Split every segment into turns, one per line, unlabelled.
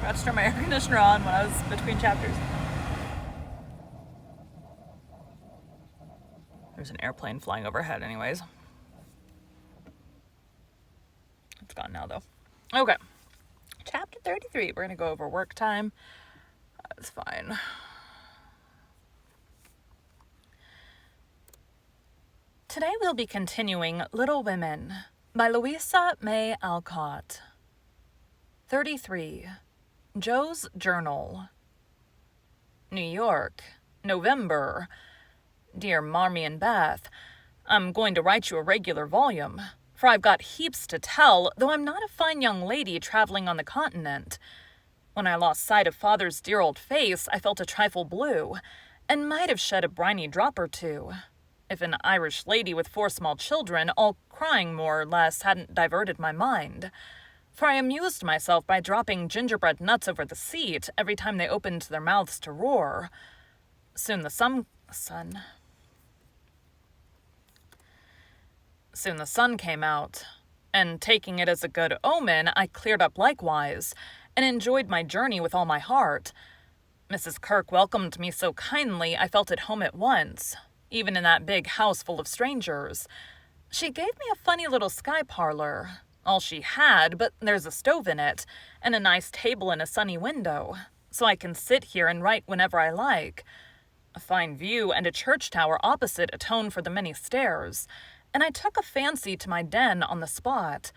forgot to turn my air conditioner on when I was between chapters. There's an airplane flying overhead anyways. It's gone now though. Okay. Chapter 33. We're going to go over work time. That's fine. Today we'll be continuing Little Women by Louisa May Alcott. 33. Joe's Journal. New York, November. Dear Marmee and Beth, I'm going to write you a regular volume, for I've got heaps to tell, though I'm not a fine young lady traveling on the continent. When I lost sight of Father's dear old face, I felt a trifle blue, and might have shed a briny drop or two, if an Irish lady with 4 small children, all crying more or less, hadn't diverted my mind. For I amused myself by dropping gingerbread nuts over the seat every time they opened their mouths to roar. Soon the sun came out, and taking it as a good omen, I cleared up likewise, and enjoyed my journey with all my heart. Mrs. Kirk welcomed me so kindly I felt at home at once, even in that big house full of strangers. She gave me a funny little sky parlor, all she had, but there's a stove in it, and a nice table and a sunny window, so I can sit here and write whenever I like. A fine view and a church tower opposite atone for the many stairs, and I took a fancy to my den on the spot.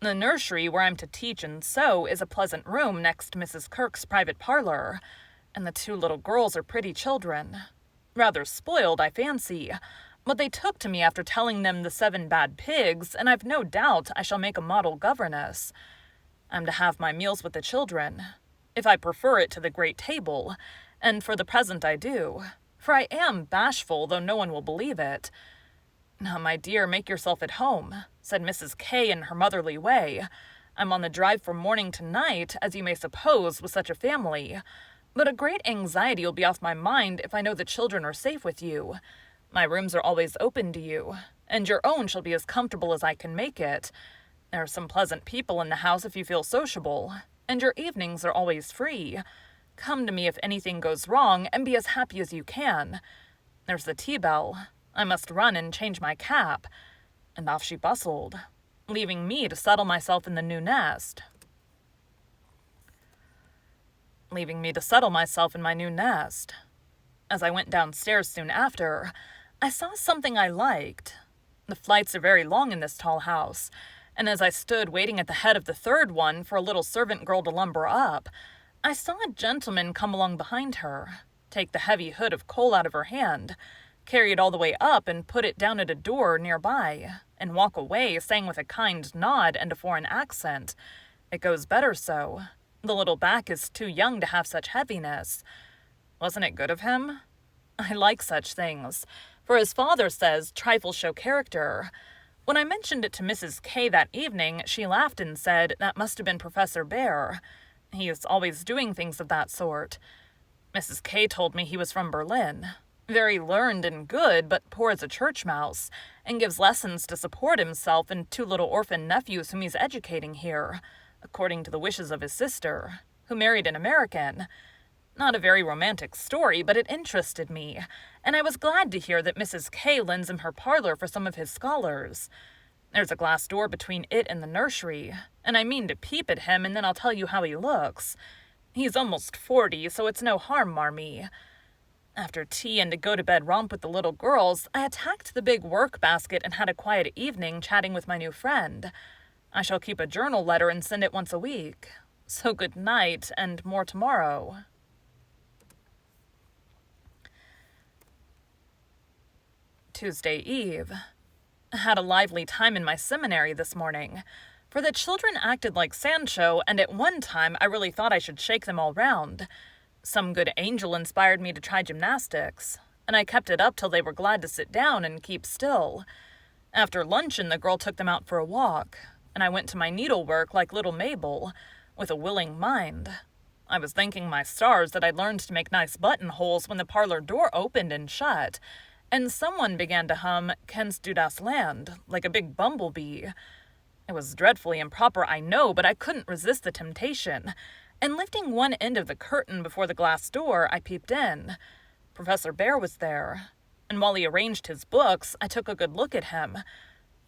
The nursery where I'm to teach and sew is a pleasant room next Mrs. Kirk's private parlor, and the 2 little girls are pretty children. Rather spoiled, I fancy, but they took to me after telling them the 7 bad pigs, and I've no doubt I shall make a model governess. I'm to have my meals with the children, if I prefer it to the great table, and for the present I do, for I am bashful, though no one will believe it. Now, my dear, make yourself at home, said Mrs. K in her motherly way. I'm on the drive from morning to night, as you may suppose, with such a family, but a great anxiety will be off my mind if I know the children are safe with you. My rooms are always open to you, and your own shall be as comfortable as I can make it. There are some pleasant people in the house if you feel sociable, and your evenings are always free. Come to me if anything goes wrong, and be as happy as you can. There's the tea bell. I must run and change my cap. And off she bustled, leaving me to settle myself in the new nest. As I went downstairs soon after, I saw something I liked. The flights are very long in this tall house, and as I stood waiting at the head of the 3rd one for a little servant girl to lumber up, I saw a gentleman come along behind her, take the heavy hood of coal out of her hand, carry it all the way up and put it down at a door near by, and walk away, saying with a kind nod and a foreign accent, "It goes better so. The little back is too young to have such heaviness." Wasn't it good of him? I like such things, for his father says trifles show character. When I mentioned it to Mrs. K that evening, she laughed and said that must have been Professor Bear. He is always doing things of that sort. Mrs. K told me he was from Berlin. Very learned and good, but poor as a church mouse, and gives lessons to support himself and 2 little orphan nephews whom he's educating here, according to the wishes of his sister, who married an American. Not a very romantic story, but it interested me, and I was glad to hear that Mrs. K lends him her parlor for some of his scholars. There's a glass door between it and the nursery, and I mean to peep at him, and then I'll tell you how he looks. He's almost 40, so it's no harm, Marmee. After tea and a go-to-bed romp with the little girls, I attacked the big work basket and had a quiet evening chatting with my new friend. I shall keep a journal letter and send it once a week. So good night, and more tomorrow. Tuesday Eve. Had a lively time in my seminary this morning, for the children acted like Sancho, and at one time I really thought I should shake them all round. Some good angel inspired me to try gymnastics, and I kept it up till they were glad to sit down and keep still. After luncheon, the girl took them out for a walk, and I went to my needlework like little Mabel, with a willing mind. I was thanking my stars that I'd learned to make nice buttonholes when the parlor door opened and shut, and someone began to hum "Kennst du das Land" like a big bumblebee. It was dreadfully improper, I know, but I couldn't resist the temptation, and lifting one end of the curtain before the glass door, I peeped in. Professor Bear was there, and while he arranged his books, I took a good look at him.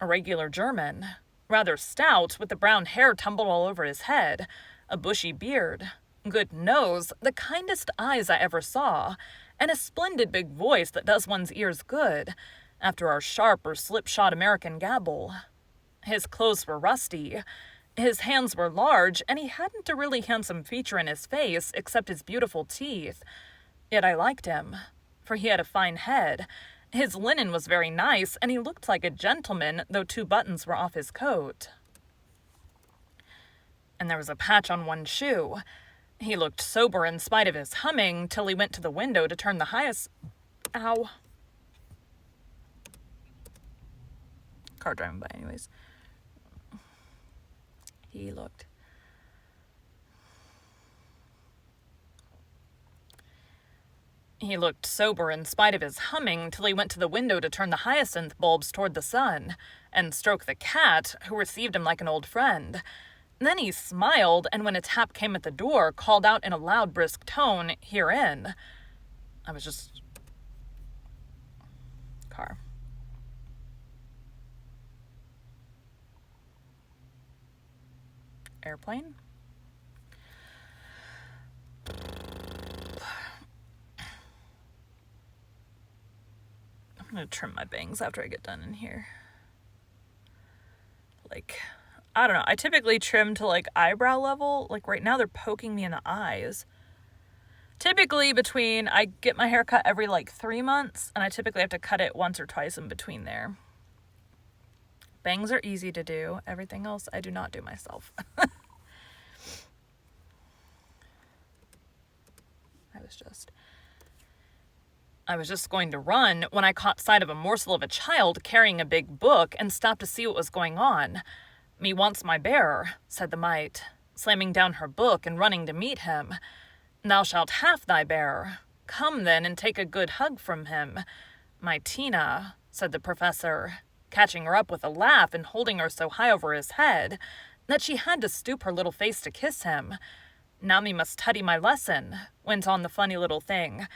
A regular German, rather stout, with the brown hair tumbled all over his head, a bushy beard, good nose, the kindest eyes I ever saw, and a splendid big voice that does one's ears good, after our sharp or slipshod American gabble. His clothes were rusty, his hands were large, and he hadn't a really handsome feature in his face except his beautiful teeth. Yet I liked him, for he had a fine head. His linen was very nice, and he looked like a gentleman, though 2 buttons were off his coat. And there was a patch on one shoe. He looked sober in spite of his humming, till he went to the window to turn the highest... Ow. Car driving by anyways. He looked sober in spite of his humming till he went to the window to turn the hyacinth bulbs toward the sun, and stroke the cat, who received him like an old friend. Then he smiled, and when a tap came at the door, called out in a loud, brisk tone, "Herein." I was just... Car. Airplane? I'm gonna trim my bangs after I get done in here. I don't know. I typically trim to eyebrow level. Right now they're poking me in the eyes. Typically I get my hair cut every 3 months, and I typically have to cut it once or twice in between there. Bangs are easy to do. Everything else I do not do myself. I was just going to run when I caught sight of a morsel of a child carrying a big book and stopped to see what was going on. "Me wants my bear," said the mite, slamming down her book and running to meet him. "Thou shalt have thy bear. Come then and take a good hug from him. My Tina," said the professor, catching her up with a laugh and holding her so high over his head that she had to stoop her little face to kiss him. "Now me must study my lesson," went on the funny little thing.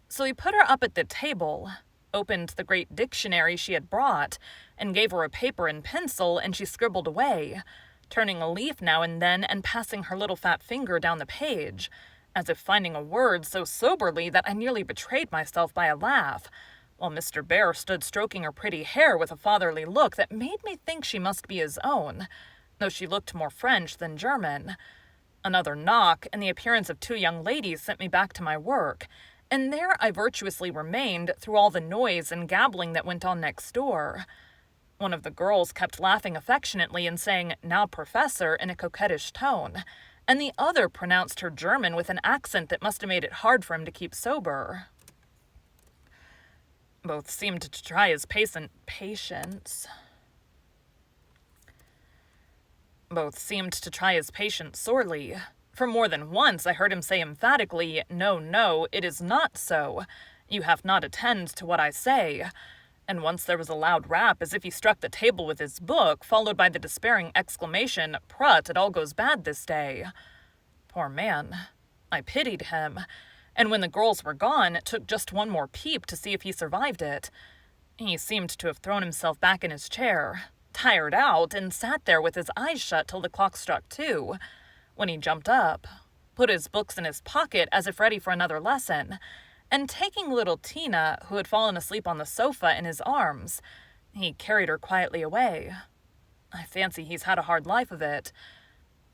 So he put her up at the table, opened the great dictionary she had brought, and gave her a paper and pencil, and she scribbled away, turning a leaf now and then and passing her little fat finger down the page, as if finding a word so soberly that I nearly betrayed myself by a laugh, while Mr. Bear stood stroking her pretty hair with a fatherly look that made me think she must be his own, though she looked more French than German. Another knock, and the appearance of 2 young ladies sent me back to my work, and there I virtuously remained through all the noise and gabbling that went on next door. One of the girls kept laughing affectionately and saying, "Now, Professor," in a coquettish tone, and the other pronounced her German with an accent that must have made it hard for him to keep sober. Both seemed to try his patience sorely. For more than once I heard him say emphatically, "No, no, it is not so. You have not attend to what I say." And once there was a loud rap as if he struck the table with his book, followed by the despairing exclamation, "Prut, it all goes bad this day." Poor man. I pitied him, and when the girls were gone, took just one more peep to see if he survived it. He seemed to have thrown himself back in his chair, tired out, and sat there with his eyes shut till the clock struck 2. When he jumped up, put his books in his pocket as if ready for another lesson, and taking little Tina, who had fallen asleep on the sofa, in his arms, he carried her quietly away. I fancy he's had a hard life of it.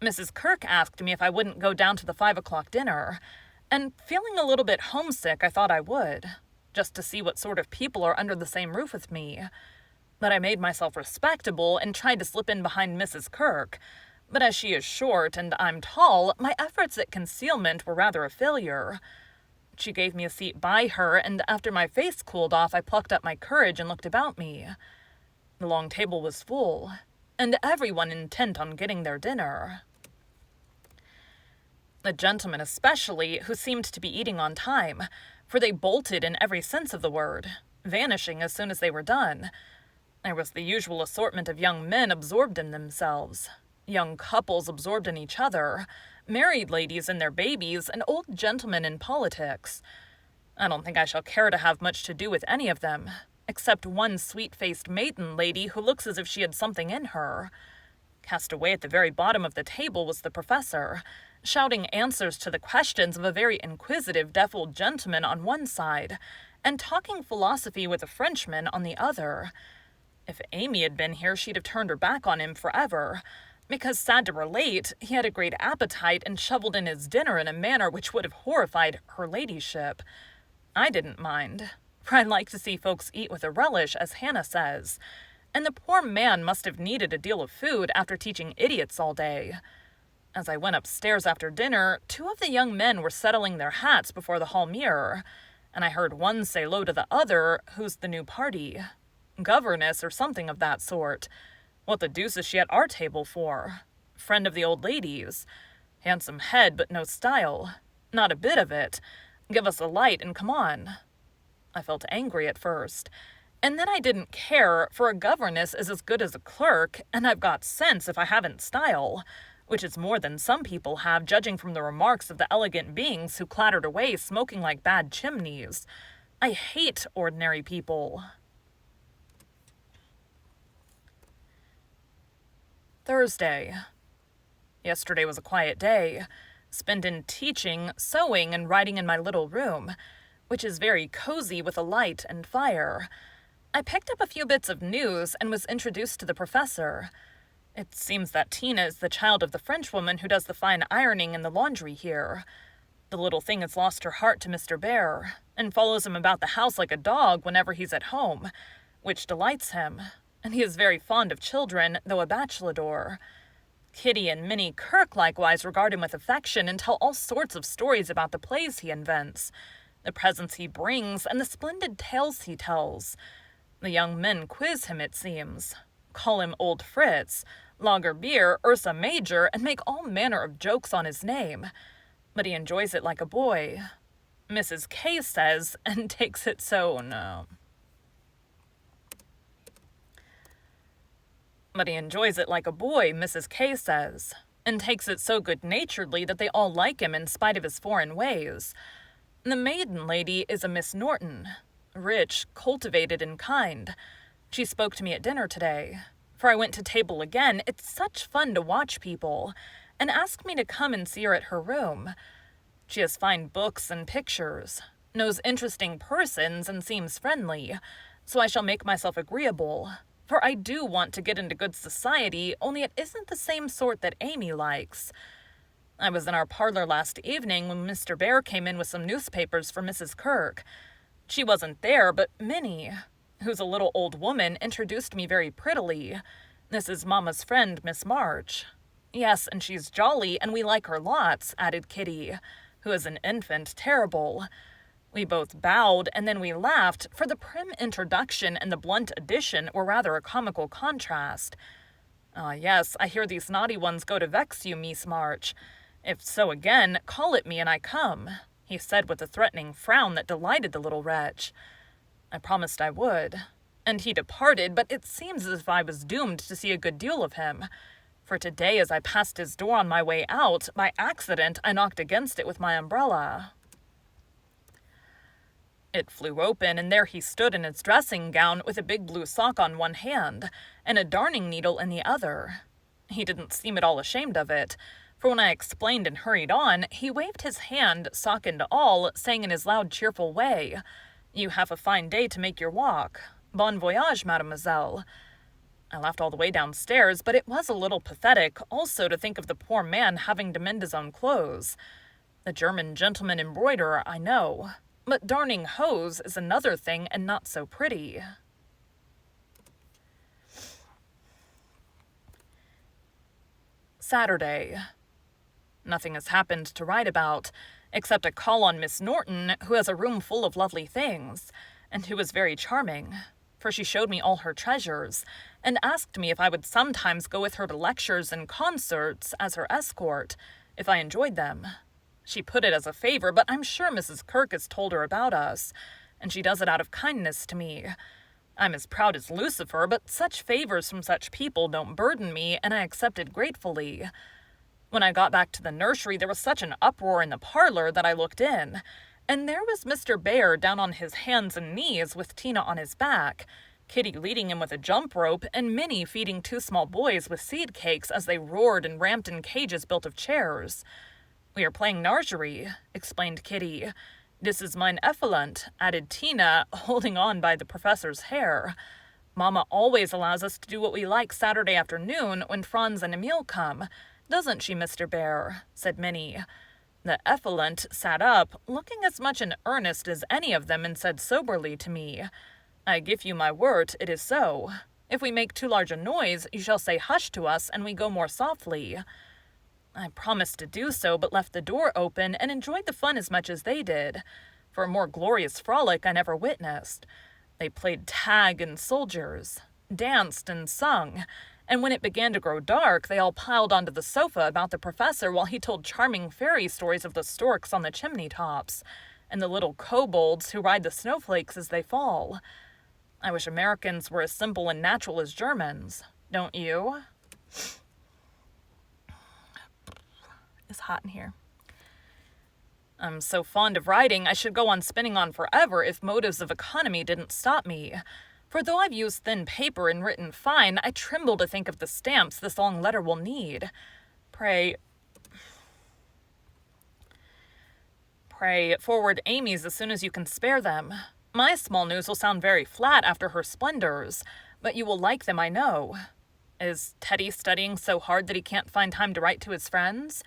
Mrs. Kirk asked me if I wouldn't go down to the 5 o'clock dinner, and feeling a little bit homesick, I thought I would, just to see what sort of people are under the same roof with me. But I made myself respectable and tried to slip in behind Mrs. Kirk, but as she is short and I'm tall, my efforts at concealment were rather a failure. She gave me a seat by her, and after my face cooled off, I plucked up my courage and looked about me. The long table was full, and everyone intent on getting their dinner. The gentlemen especially, who seemed to be eating on time, for they bolted in every sense of the word, vanishing as soon as they were done. There was the usual assortment of young men absorbed in themselves, young couples absorbed in each other, married ladies and their babies, and old gentlemen in politics. I don't think I shall care to have much to do with any of them, except one sweet-faced maiden lady who looks as if she had something in her. Cast away at the very bottom of the table was the professor, shouting answers to the questions of a very inquisitive deaf old gentleman on one side, and talking philosophy with a Frenchman on the other. If Amy had been here, she'd have turned her back on him forever, because, sad to relate, he had a great appetite and shoveled in his dinner in a manner which would have horrified her ladyship. I didn't mind, for I like to see folks eat with a relish, as Hannah says, and the poor man must have needed a deal of food after teaching idiots all day. As I went upstairs after dinner, 2 of the young men were settling their hats before the hall mirror, and I heard one say low to the other, "Who's the new party? Governess or something of that sort. What the deuce is she at our table for? Friend of the old lady's. Handsome head, but no style. Not a bit of it. Give us a light and come on." I felt angry at first, and then I didn't care, for a governess is as good as a clerk, and I've got sense if I haven't style, which is more than some people have, judging from the remarks of the elegant beings who clattered away smoking like bad chimneys. I hate ordinary people. Thursday. Yesterday was a quiet day, spent in teaching, sewing, and writing in my little room, which is very cozy with a light and fire. I picked up a few bits of news and was introduced to the professor. It seems that Tina is the child of the Frenchwoman who does the fine ironing in the laundry here. The little thing has lost her heart to Mr. Bear, and follows him about the house like a dog whenever he's at home, which delights him, and he is very fond of children, though a bachelador. Kitty and Minnie Kirk likewise regard him with affection and tell all sorts of stories about the plays he invents, the presents he brings, and the splendid tales he tells. The young men quiz him, it seems, call him Old Fritz, Lager Beer, Ursa Major, and make all manner of jokes on his name. But he enjoys it like a boy. Mrs. K says, and takes it so, no. But he enjoys it like a boy, Mrs. K says, and takes it so good-naturedly that they all like him in spite of his foreign ways. The maiden lady is a Miss Norton, rich, cultivated, and kind. She spoke to me at dinner today, for I went to table again. It's such fun to watch people, and asked me to come and see her at her room. She has fine books and pictures, knows interesting persons, and seems friendly, so I shall make myself agreeable, for I do want to get into good society, only it isn't the same sort that Amy likes. I was in our parlor last evening when Mr. Bear came in with some newspapers for Mrs. Kirk. She wasn't there, but Minnie, who's a little old woman, introduced me very prettily. This is Mamma's friend, Miss March. Yes, and she's jolly, and we like her lots, added Kitty, who is an infant terrible. We both bowed, and then we laughed, for the prim introduction and the blunt addition were rather a comical contrast. Ah, yes, I hear these naughty ones go to vex you, Miss March. If so again, call at me and I come, he said with a threatening frown that delighted the little wretch. I promised I would, and he departed, but it seems as if I was doomed to see a good deal of him. For today, as I passed his door on my way out, by accident I knocked against it with my umbrella. It flew open, and there he stood in his dressing gown with a big blue sock on one hand and a darning needle in the other. He didn't seem at all ashamed of it, for when I explained and hurried on, he waved his hand, sock and all, saying in his loud, cheerful way, "You have a fine day to make your walk. Bon voyage, mademoiselle." I laughed all the way downstairs, but it was a little pathetic also to think of the poor man having to mend his own clothes. The German gentleman embroiderer, I know, but darning hose is another thing and not so pretty. Saturday. Nothing has happened to write about, except a call on Miss Norton, who has a room full of lovely things, and who is very charming, for she showed me all her treasures, and asked me if I would sometimes go with her to lectures and concerts as her escort, if I enjoyed them. She put it as a favor, but I'm sure Mrs. Kirk has told her about us, and she does it out of kindness to me. I'm as proud as Lucifer, but such favors from such people don't burden me, and I accepted gratefully. When I got back to the nursery, there was such an uproar in the parlor that I looked in, and there was Mr. Bear down on his hands and knees with Tina on his back, Kitty leading him with a jump rope, and Minnie feeding two small boys with seed cakes as they roared and ramped in cages built of chairs. "We are playing nursery," explained Kitty. "This is mine Effluent," added Tina, holding on by the professor's hair. "Mama always allows us to do what we like Saturday afternoon when Franz and Emil come. Doesn't she, Mr. Bear?" said Minnie. The Effluent sat up, looking as much in earnest as any of them, and said soberly to me, "I give you my word, it is so. If we make too large a noise, you shall say hush to us, and we go more softly." I promised to do so, but left the door open and enjoyed the fun as much as they did. For a more glorious frolic I never witnessed. They played tag and soldiers, danced and sung, and when it began to grow dark, they all piled onto the sofa about the professor while he told charming fairy stories of the storks on the chimney tops, and the little kobolds who ride the snowflakes as they fall. I wish Americans were as simple and natural as Germans. Don't you? It's hot in here. I'm so fond of writing, I should go on spinning on forever if motives of economy didn't stop me. For though I've used thin paper and written fine, I tremble to think of the stamps this long letter will need. Pray forward Amy's as soon as you can spare them. My small news will sound very flat after her splendors, but you will like them, I know. Is Teddy studying so hard that he can't find time to write to his friends?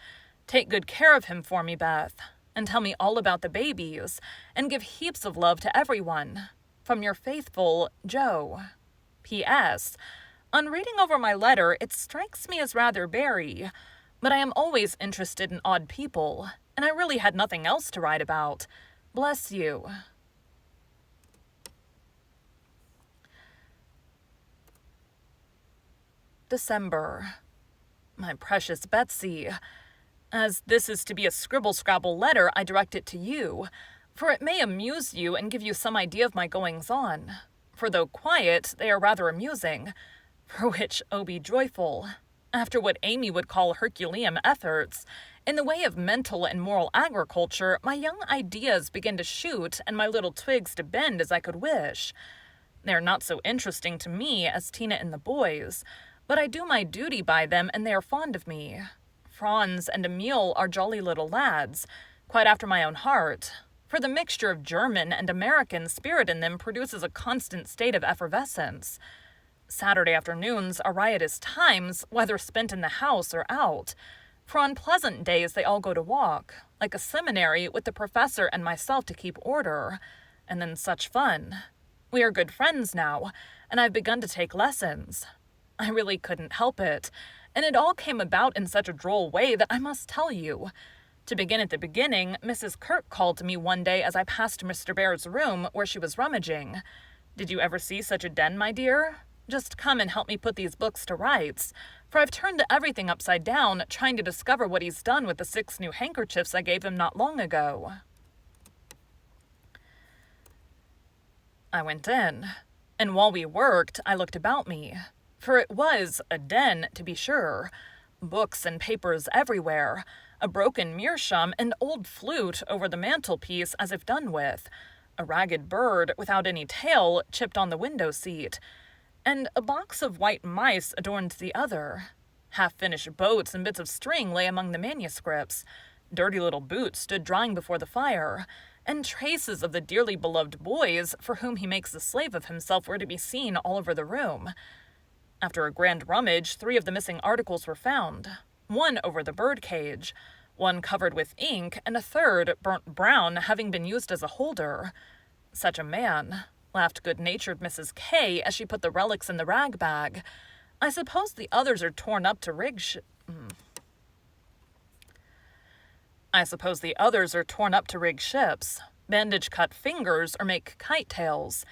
Take good care of him for me, Beth, and tell me all about the babies, and give heaps of love to everyone. From your faithful Joe. P.S. On reading over my letter, it strikes me as rather bary, but I am always interested in odd people, and I really had nothing else to write about. Bless you. December. My precious Betsy, as this is to be a scribble-scrabble letter, I direct it to you, for it may amuse you and give you some idea of my goings-on. For though quiet, they are rather amusing, for which, oh, be joyful. After what Amy would call Herculean efforts, in the way of mental and moral agriculture, my young ideas begin to shoot and my little twigs to bend as I could wish. They are not so interesting to me as Tina and the boys, but I do my duty by them, and they are fond of me. Franz and Emil are jolly little lads, quite after my own heart, for the mixture of German and American spirit in them produces a constant state of effervescence. Saturday afternoons are riotous times, whether spent in the house or out, for on pleasant days they all go to walk, like a seminary, with the professor and myself to keep order, and then such fun. We are good friends now, and I've begun to take lessons. I really couldn't help it, and it all came about in such a droll way that I must tell you. To begin at the beginning, Mrs. Kirk called to me one day as I passed Mr. Bear's room where she was rummaging. "Did you ever see such a den, my dear? Just come and help me put these books to rights, for I've turned everything upside down, trying to discover what he's done with the 6 new handkerchiefs I gave him not long ago." I went in, and while we worked, I looked about me, for it was a den, to be sure. Books and papers everywhere, a broken meerschaum and old flute over the mantelpiece as if done with, a ragged bird without any tail chipped on the window seat, and a box of white mice adorned the other. Half-finished boats and bits of string lay among the manuscripts. Dirty little boots stood drying before the fire, and traces of the dearly beloved boys for whom he makes a slave of himself were to be seen all over the room. After a grand rummage, 3 of the missing articles were found, one over the birdcage, one covered with ink, and a third, burnt brown, having been used as a holder. "Such a man," laughed good-natured Mrs. K as she put the relics in the rag bag. "I suppose the others are torn up to rig ships, bandage cut fingers, or make kite tails.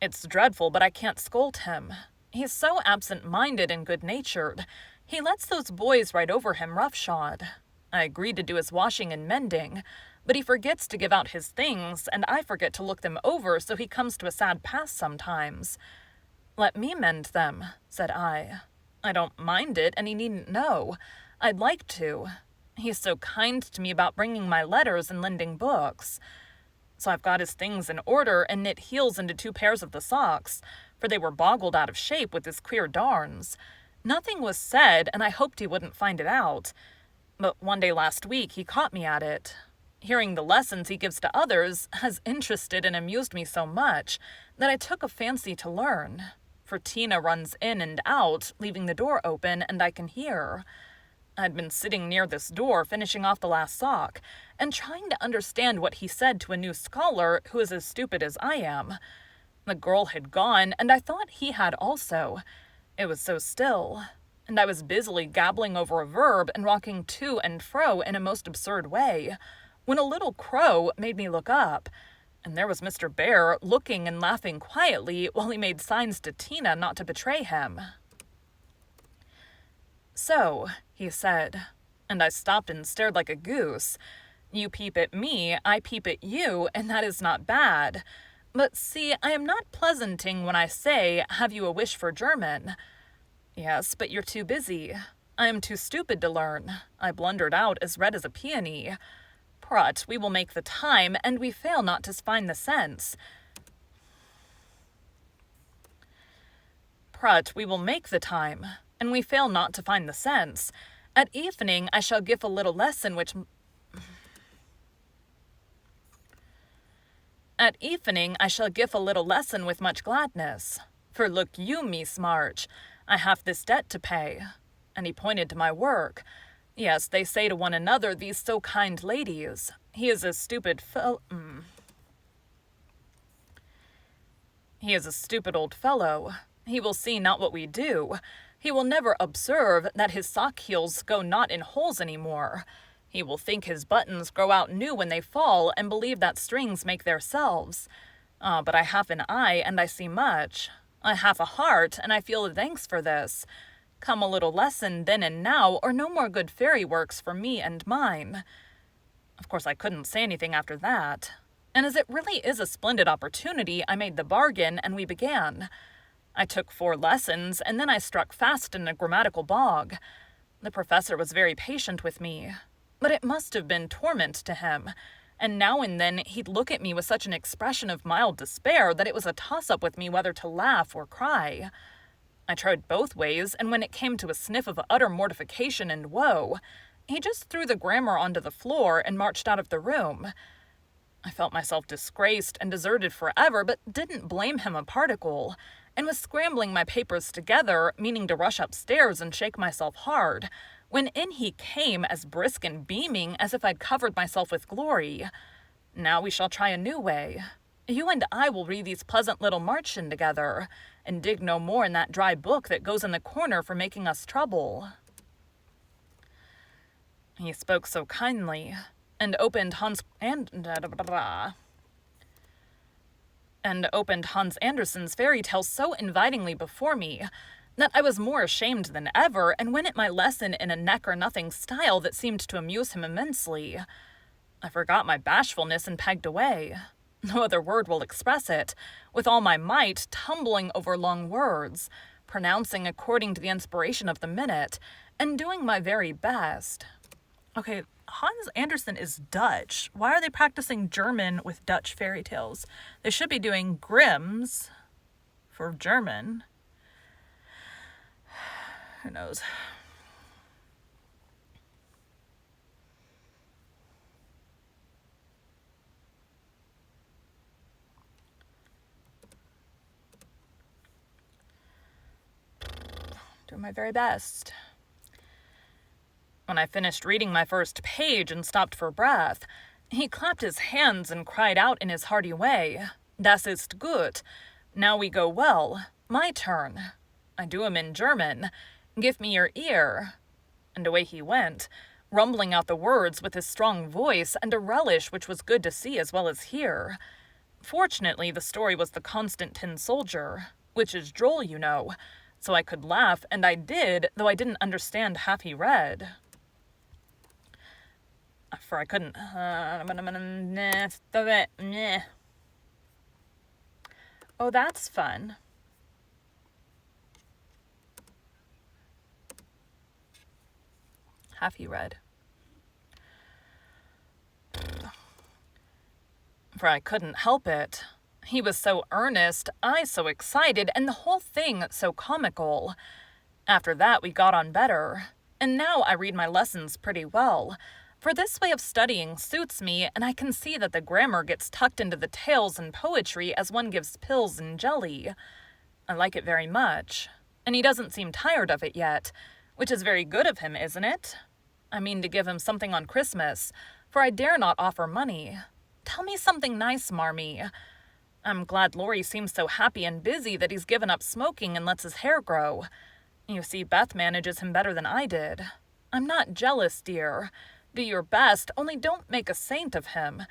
It's dreadful, but I can't scold him. He's so absent-minded and good-natured. He lets those boys ride over him roughshod. I agreed to do his washing and mending, but he forgets to give out his things, and I forget to look them over, so he comes to a sad pass sometimes. "Let me mend them," said I. "I don't mind it, and he needn't know. I'd like to. He's so kind to me about bringing my letters and lending books. So I've got his things in order and knit heels into 2 pairs of the socks, for they were boggled out of shape with his queer darns. Nothing was said, and I hoped he wouldn't find it out. But one day last week he caught me at it. Hearing the lessons he gives to others has interested and amused me so much that I took a fancy to learn, for Tina runs in and out, leaving the door open, and I can hear. I'd been sitting near this door finishing off the last sock, and trying to understand what he said to a new scholar who is as stupid as I am. The girl had gone, and I thought he had also. It was so still, and I was busily gabbling over a verb and rocking to and fro in a most absurd way, when a little crow made me look up, and there was Mr. Bear looking and laughing quietly while he made signs to Tina not to betray him. "So," he said, and I stopped and stared like a goose. "You peep at me, I peep at you, and that is not bad. But see, I am not pleasanting when I say, 'Have you a wish for German?' Yes, but you're too busy. I am too stupid to learn," I blundered out, as red as a peony. "Prut, we will make the time, and we fail not to find the sense." "Prut, we will make the time, and we fail not to find the sense. At evening I shall give a little lesson which with much gladness. For look you, Miss March, I have this debt to pay." And he pointed to my work. "Yes, they say to one another, these so kind ladies, he is a stupid old fellow. He will see not what we do. He will never observe that his sock heels go not in holes any more. He will think his buttons grow out new when they fall, and believe that strings make theirselves. But I have an eye, and I see much. I have a heart, and I feel thanks for this. Come a little lesson then and now, or no more good fairy works for me and mine." Of course I couldn't say anything after that. And as it really is a splendid opportunity, I made the bargain, and we began. I took 4 lessons, and then I struck fast in a grammatical bog. The professor was very patient with me, but it must have been torment to him, and now and then he'd look at me with such an expression of mild despair that it was a toss-up with me whether to laugh or cry. I tried both ways, and when it came to a sniff of utter mortification and woe, he just threw the grammar onto the floor and marched out of the room. I felt myself disgraced and deserted forever, but didn't blame him a particle, and was scrambling my papers together, meaning to rush upstairs and shake myself hard, when in he came as brisk and beaming as if I'd covered myself with glory. "Now we shall try a new way. You and I will read these pleasant little Marchen together, and dig no more in that dry book that goes in the corner for making us trouble." He spoke so kindly, and opened Hans Andersen's fairy tales so invitingly before me, that I was more ashamed than ever, and went at my lesson in a neck-or-nothing style that seemed to amuse him immensely. I forgot my bashfulness and pegged away. No other word will express it, with all my might, tumbling over long words, pronouncing according to the inspiration of the minute, and doing my very best. Okay, Hans Andersen is Dutch. Why are they practicing German with Dutch fairy tales? They should be doing Grimm's for German. Who knows? Doing my very best. When I finished reading my first page and stopped for breath, he clapped his hands and cried out in his hearty way, "Das ist gut. Now we go well. My turn. I do 'em in German. Give me your ear." And away he went, rumbling out the words with his strong voice and a relish which was good to see as well as hear. Fortunately, the story was The Constant Tin Soldier, which is droll, you know, so I could laugh, and I did, though I didn't understand half he read. for I couldn't. Oh, that's fun. Have you read? For I couldn't help it. He was so earnest, I so excited, and the whole thing so comical. After that, we got on better, and now I read my lessons pretty well, for this way of studying suits me, and I can see that the grammar gets tucked into the tales and poetry as one gives pills and jelly. I like it very much, and he doesn't seem tired of it yet, which is very good of him, isn't it? I mean to give him something on Christmas, for I dare not offer money. Tell me something nice, Marmee. I'm glad Laurie seems so happy and busy that he's given up smoking and lets his hair grow. You see, Beth manages him better than I did. I'm not jealous, dear. Do your best, only don't make a saint of him.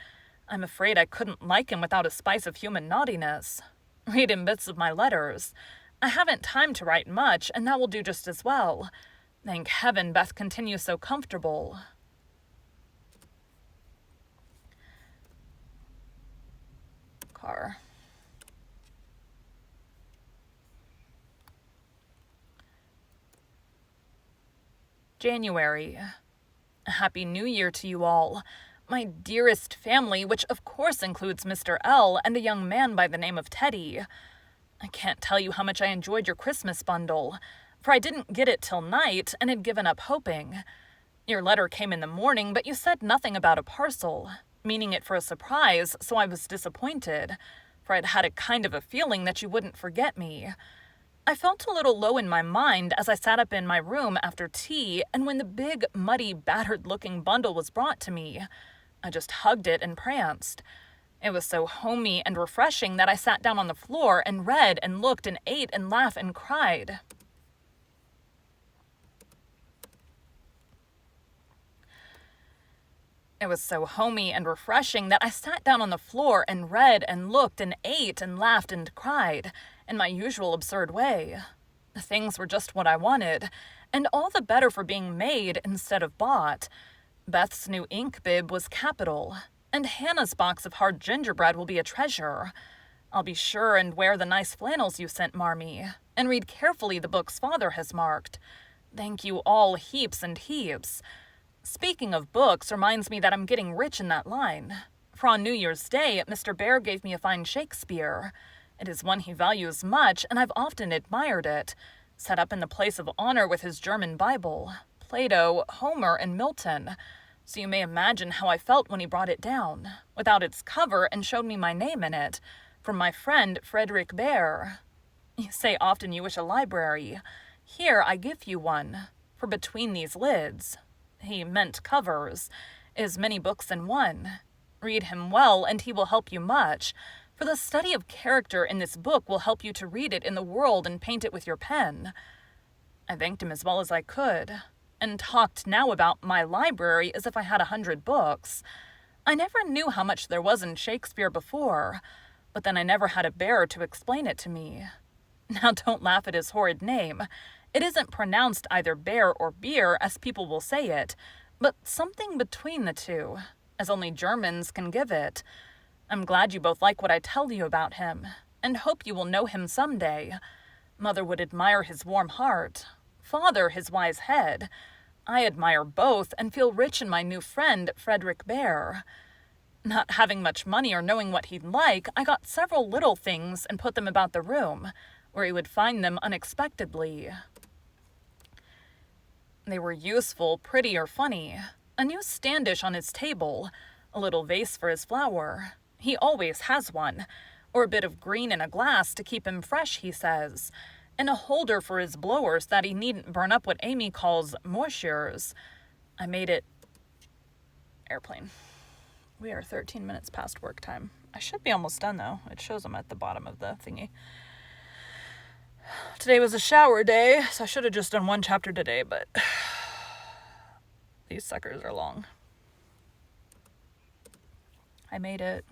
I'm afraid I couldn't like him without a spice of human naughtiness. Read him bits of my letters. I haven't time to write much, and that will do just as well. Thank heaven Beth continues so comfortable. Car. January. Happy New Year to you all. My dearest family, which of course includes Mr. L. and a young man by the name of Teddy. I can't tell you how much I enjoyed your Christmas bundle, for I didn't get it till night and had given up hoping. Your letter came in the morning, but you said nothing about a parcel, meaning it for a surprise, so I was disappointed, for I'd had a kind of a feeling that you wouldn't forget me. I felt a little low in my mind as I sat up in my room after tea, and when the big, muddy, battered-looking bundle was brought to me, I just hugged it and pranced. It was so homey and refreshing that I sat down on the floor and read and looked and ate and laughed and cried. It was so homey and refreshing that I sat down on the floor and read and looked and ate and laughed and cried, in my usual absurd way. The things were just what I wanted, and all the better for being made instead of bought. Beth's new ink bib was capital, and Hannah's box of hard gingerbread will be a treasure. I'll be sure and wear the nice flannels you sent, Marmee, and read carefully the books Father has marked. Thank you all heaps and heaps. Speaking of books reminds me that I'm getting rich in that line. For on New Year's Day, Mr. Bear gave me a fine Shakespeare. It is one he values much, and I've often admired it. Set up in the place of honor with his German Bible, Plato, Homer, and Milton. So you may imagine how I felt when he brought it down, without its cover, and showed me my name in it, from my friend Frederick Bear. You say often you wish a library. Here I give you one, for between these lids, he meant covers, is many books in one. Read him well, and he will help you much, for the study of character in this book will help you to read it in the world and paint it with your pen. I thanked him as well as I could, and talked now about my library as if I had 100 books. I never knew how much there was in Shakespeare before, but then I never had a bear to explain it to me. Now don't laugh at his horrid name. It isn't pronounced either bear or beer, as people will say it, but something between the two, as only Germans can give it. I'm glad you both like what I tell you about him, and hope you will know him some day. Mother would admire his warm heart, Father his wise head. I admire both, and feel rich in my new friend, Frederick Bear. Not having much money or knowing what he'd like, I got several little things and put them about the room, where he would find them unexpectedly. They were useful, pretty, or funny. A new standish on his table, a little vase for his flower. He always has one, or a bit of green in a glass to keep him fresh, he says, and a holder for his blowers that he needn't burn up what Amy calls moishures. I made it... Airplane. We are 13 minutes past work time. I should be almost done, though. It shows them at the bottom of the thingy. Today was a shower day, so I should have just done one chapter today, but these suckers are long. I made it.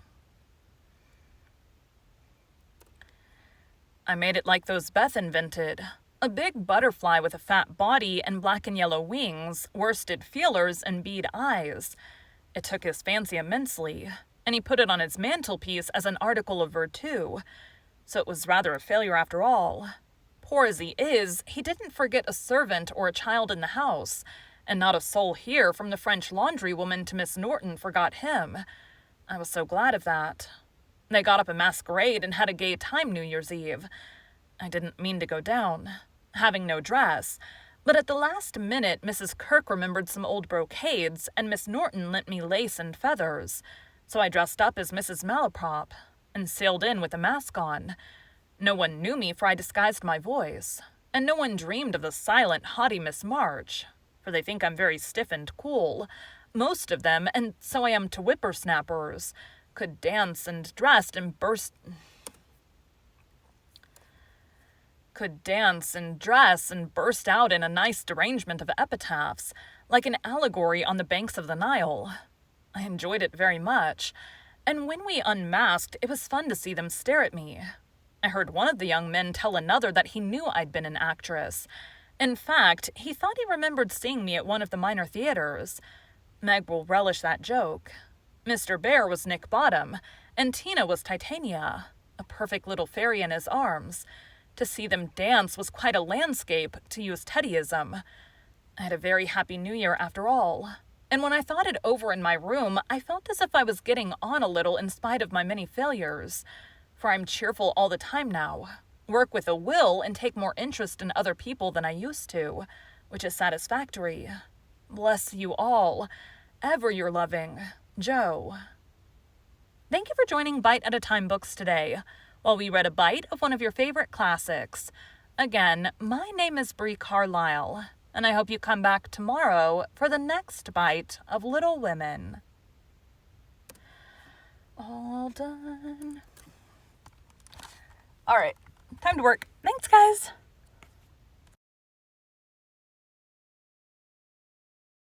I made it like those Beth invented. A big butterfly with a fat body and black and yellow wings, worsted feelers, and bead eyes. It took his fancy immensely, and he put it on his mantelpiece as an article of virtu, so it was rather a failure after all. Poor as he is, he didn't forget a servant or a child in the house, and not a soul here, from the French laundry woman to Miss Norton, forgot him. I was so glad of that. They got up a masquerade and had a gay time New Year's Eve. I didn't mean to go down, having no dress, but at the last minute Mrs. Kirk remembered some old brocades, and Miss Norton lent me lace and feathers, so I dressed up as Mrs. Malaprop, and sailed in with a mask on. No one knew me, for I disguised my voice, and no one dreamed of the silent, haughty Miss March, for they think I'm very stiff and cool, most of them, and so I am to whippersnappers, could dance and dress and burst out in a nice derangement of epitaphs, like an allegory on the banks of the Nile. I enjoyed it very much, and when we unmasked, it was fun to see them stare at me. I heard one of the young men tell another that he knew I'd been an actress. In fact, he thought he remembered seeing me at one of the minor theaters. Meg will relish that joke. Mr. Bear was Nick Bottom, and Tina was Titania, a perfect little fairy in his arms. To see them dance was quite a landscape, to use Teddyism. I had a very happy New Year after all, and when I thought it over in my room, I felt as if I was getting on a little in spite of my many failures, for I'm cheerful all the time now, work with a will, and take more interest in other people than I used to, which is satisfactory. Bless you all. Ever your loving, Jo. Thank you for joining Bite at a Time Books today, while we read a bite of one of your favorite classics. Again, my name is Bree Carlile, and I hope you come back tomorrow for the next bite of Little Women. All done. All right, time to work. Thanks, guys.